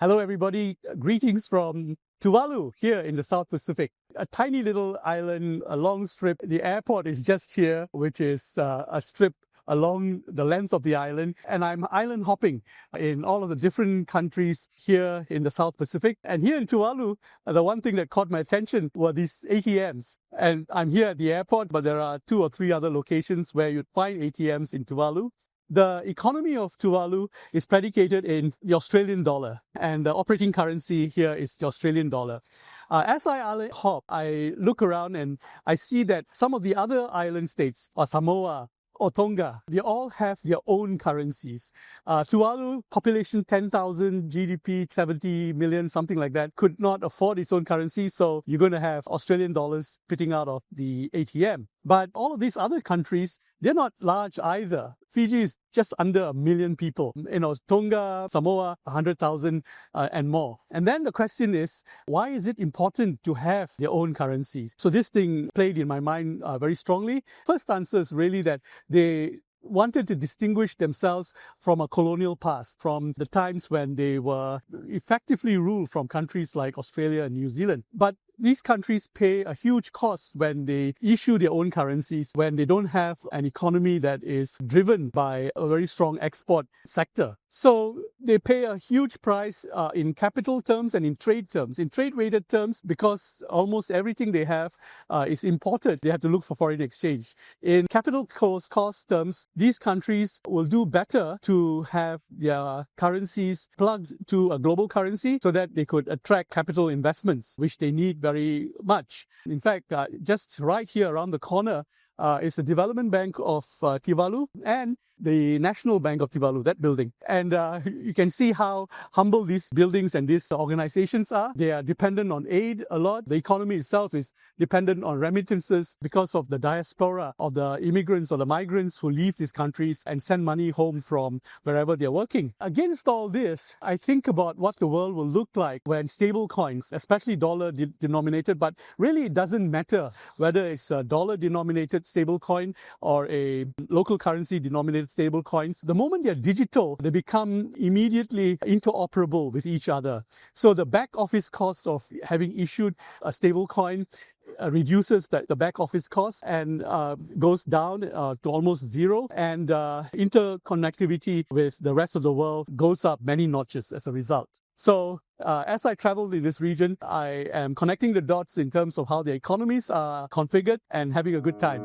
Hello everybody, greetings from Tuvalu here in the South Pacific. A tiny little island, a long strip. The airport is just here, which is a strip along the length of the island. And I'm island hopping in all of the different countries here in the South Pacific. And here in Tuvalu, the one thing that caught my attention were these ATMs. And I'm here at the airport, but there are 2 or 3 other locations where you'd find ATMs in Tuvalu. The economy of Tuvalu is predicated in the Australian dollar, and the operating currency here is the Australian dollar. As I island hop, I look around and I see that some of the other island states, Samoa or Tonga, they all have their own currencies. Tuvalu, population 10,000, GDP 70 million, something like that, could not afford its own currency, so you're going to have Australian dollars spitting out of the ATM. But all of these other countries, they're not large either. Fiji is just under 1 million people. Tonga, Samoa, 100,000 and more. And then the question is, why is it important to have their own currencies? So this thing played in my mind very strongly. First answer is really that they wanted to distinguish themselves from a colonial past, from the times when they were effectively ruled from countries like Australia and New Zealand. But these countries pay a huge cost when they issue their own currencies, when they don't have an economy that is driven by a very strong export sector. So they pay a huge price in capital terms and in trade terms. In trade-weighted terms, because almost everything they have is imported, they have to look for foreign exchange. In capital cost terms, these countries will do better to have their currencies plugged to a global currency so that they could attract capital investments, which they need very much. In fact, just right here around the corner is the Development Bank of Tuvalu and the National Bank of Tuvalu, that building. And you can see how humble these buildings and these organizations are. They are dependent on aid a lot. The economy itself is dependent on remittances because of the diaspora of the immigrants or the migrants who leave these countries and send money home from wherever they're working. Against all this, I think about what the world will look like when stable coins, especially dollar denominated, but really it doesn't matter whether it's a dollar denominated stable coin or a local currency denominated stable coins. The moment they're digital, they become immediately interoperable with each other. So the back office cost of having issued a stable coin reduces the back office cost and goes down to almost zero, and interconnectivity with the rest of the world goes up many notches as a result. So as I travel in this region, I am connecting the dots in terms of how the economies are configured and having a good time.